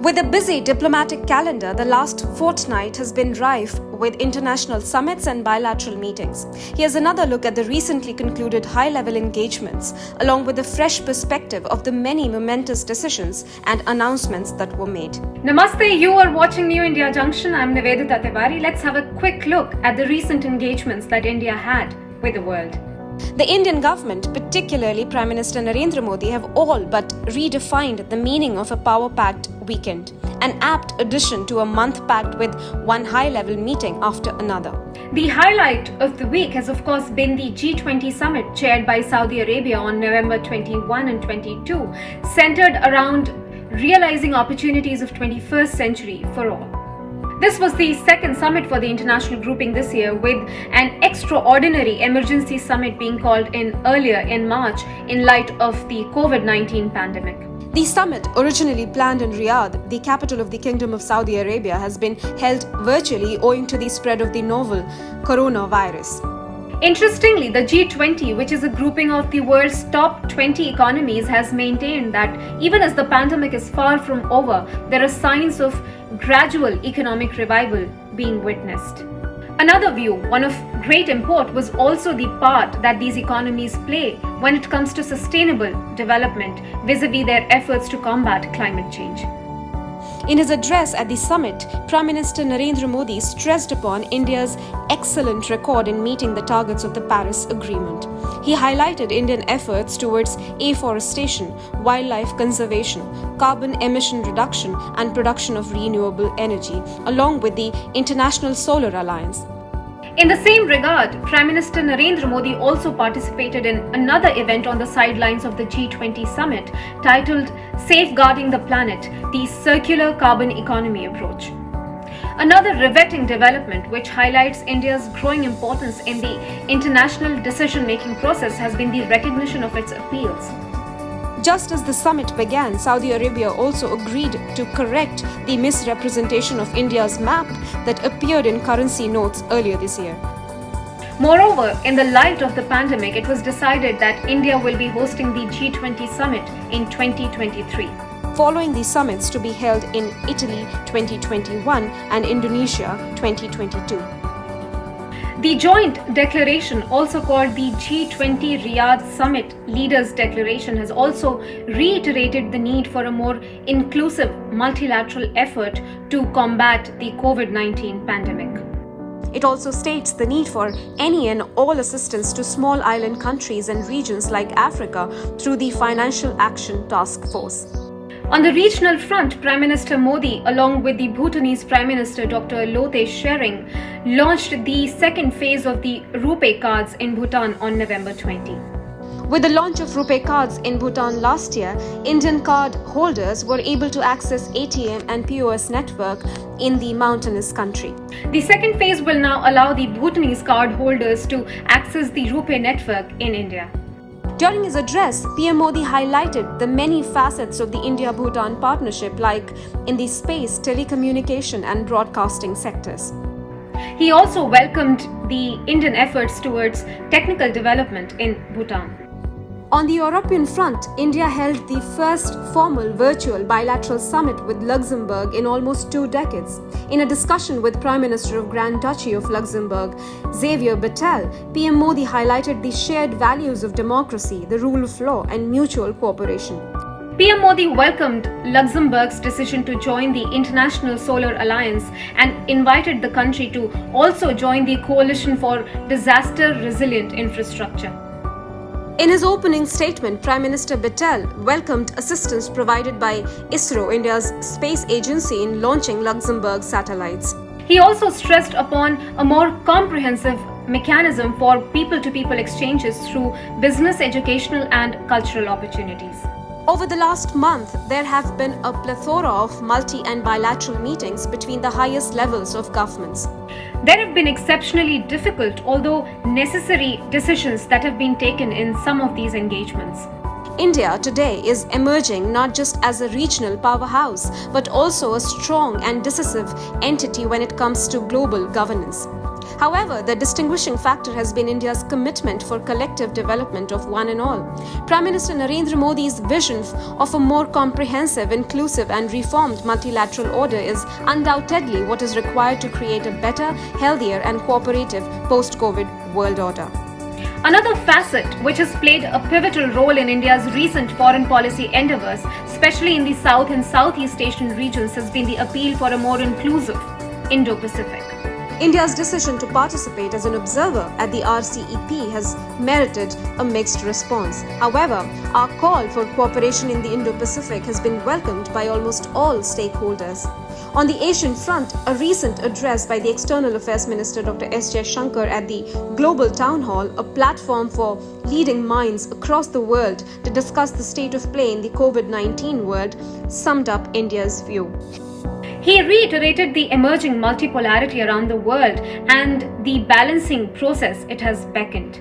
With a busy diplomatic calendar, the last fortnight has been rife with international summits and bilateral meetings. Here's another look at the recently concluded high-level engagements, along with a fresh perspective of the many momentous decisions and announcements that were made. Namaste, you are watching New India Junction. I'm Nivedita Tiwari. Let's have a quick look at the recent engagements that India had with the world. The Indian government, particularly Prime Minister Narendra Modi, have all but redefined the meaning of a power-packed weekend, an apt addition to a month packed with one high-level meeting after another. The highlight of the week has of course been the G20 summit chaired by Saudi Arabia on November 21 and 22, centered around realizing opportunities of 21st century for all. This was the second summit for the international grouping this year, with an extraordinary emergency summit being called in earlier in March in light of the COVID-19 pandemic. The summit, originally planned in Riyadh, the capital of the Kingdom of Saudi Arabia, has been held virtually owing to the spread of the novel coronavirus. Interestingly, the G20, which is a grouping of the world's top 20 economies, has maintained that even as the pandemic is far from over, there are signs of gradual economic revival being witnessed. Another view, one of great import, was also the part that these economies play when it comes to sustainable development vis-à-vis their efforts to combat climate change. In his address at the summit, Prime Minister Narendra Modi stressed upon India's excellent record in meeting the targets of the Paris Agreement. He highlighted Indian efforts towards afforestation, wildlife conservation, carbon emission reduction and production of renewable energy, along with the International Solar Alliance. In the same regard, Prime Minister Narendra Modi also participated in another event on the sidelines of the G20 summit titled Safeguarding the Planet, the Circular Carbon Economy Approach. Another riveting development which highlights India's growing importance in the international decision-making process has been the recognition of its appeals. Just as the summit began, Saudi Arabia also agreed to correct the misrepresentation of India's map that appeared in currency notes earlier this year. Moreover, in the light of the pandemic, it was decided that India will be hosting the G20 summit in 2023. Following the summits to be held in Italy 2021 and Indonesia 2022. The joint declaration, also called the G20 Riyadh Summit Leaders' Declaration, has also reiterated the need for a more inclusive multilateral effort to combat the COVID-19 pandemic. It also states the need for any and all assistance to small island countries and regions like Africa through the Financial Action Task Force. On the regional front, Prime Minister Modi, along with the Bhutanese Prime Minister Dr. Lothe Tshering, launched the second phase of the RuPay cards in Bhutan on November 20. With the launch of RuPay cards in Bhutan last year, Indian card holders were able to access ATM and POS network in the mountainous country. The second phase will now allow the Bhutanese card holders to access the RuPay network in India. During his address, PM Modi highlighted the many facets of the India-Bhutan partnership, like in the space, telecommunication and broadcasting sectors. He also welcomed the Indian efforts towards technical development in Bhutan. On the European front, India held the first formal virtual bilateral summit with Luxembourg in almost 2 decades. In a discussion with Prime Minister of Grand Duchy of Luxembourg, Xavier Bettel, PM Modi highlighted the shared values of democracy, the rule of law and mutual cooperation. PM Modi welcomed Luxembourg's decision to join the International Solar Alliance and invited the country to also join the Coalition for Disaster-Resilient Infrastructure. In his opening statement, Prime Minister Bettel welcomed assistance provided by ISRO, India's space agency, in launching Luxembourg satellites. He also stressed upon a more comprehensive mechanism for people-to-people exchanges through business, educational and cultural opportunities. Over the last month, there have been a plethora of multi- and bilateral meetings between the highest levels of governments. There have been exceptionally difficult, although necessary, decisions that have been taken in some of these engagements. India today is emerging not just as a regional powerhouse, but also a strong and decisive entity when it comes to global governance. However, the distinguishing factor has been India's commitment for collective development of one and all. Prime Minister Narendra Modi's vision of a more comprehensive, inclusive and reformed multilateral order is undoubtedly what is required to create a better, healthier and cooperative post-COVID world order. Another facet which has played a pivotal role in India's recent foreign policy endeavors, especially in the South and Southeast Asian regions, has been the appeal for a more inclusive Indo-Pacific. India's decision to participate as an observer at the RCEP has merited a mixed response. However, our call for cooperation in the Indo-Pacific has been welcomed by almost all stakeholders. On the Asian front, a recent address by the External Affairs Minister Dr. S. Jaishankar at the Global Town Hall, a platform for leading minds across the world to discuss the state of play in the COVID-19 world, summed up India's view. He reiterated the emerging multipolarity around the world and the balancing process it has beckoned.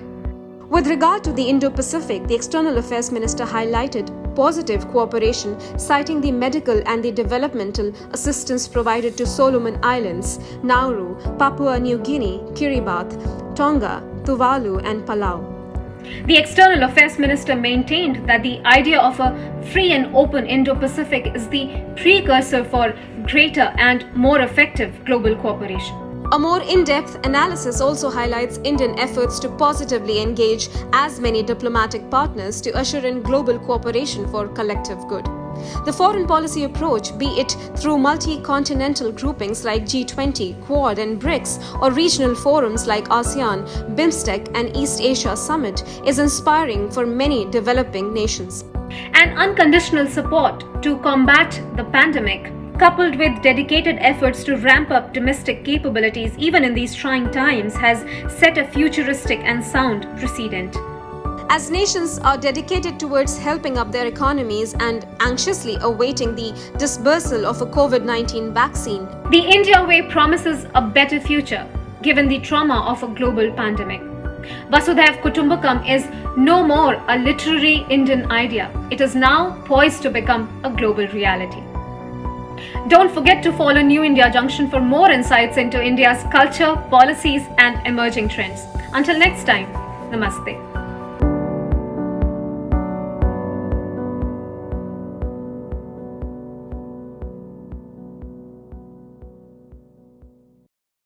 With regard to the Indo-Pacific, the External Affairs Minister highlighted positive cooperation, citing the medical and the developmental assistance provided to Solomon Islands, Nauru, Papua New Guinea, Kiribati, Tonga, Tuvalu and Palau. The External Affairs Minister maintained that the idea of a free and open Indo-Pacific is the precursor for greater and more effective global cooperation. A more in-depth analysis also highlights Indian efforts to positively engage as many diplomatic partners to usher in global cooperation for collective good. The foreign policy approach, be it through multi-continental groupings like G20, Quad and BRICS, or regional forums like ASEAN, BIMSTEC and East Asia Summit, is inspiring for many developing nations. And unconditional support to combat the pandemic, coupled with dedicated efforts to ramp up domestic capabilities even in these trying times, has set a futuristic and sound precedent. As nations are dedicated towards helping up their economies and anxiously awaiting the dispersal of a COVID-19 vaccine, the India way promises a better future given the trauma of a global pandemic. Vasudhaiv Kutumbakam is no more a literary Indian idea. It is now poised to become a global reality. Don't forget to follow New India Junction for more insights into India's culture, policies and emerging trends. Until next time, Namaste.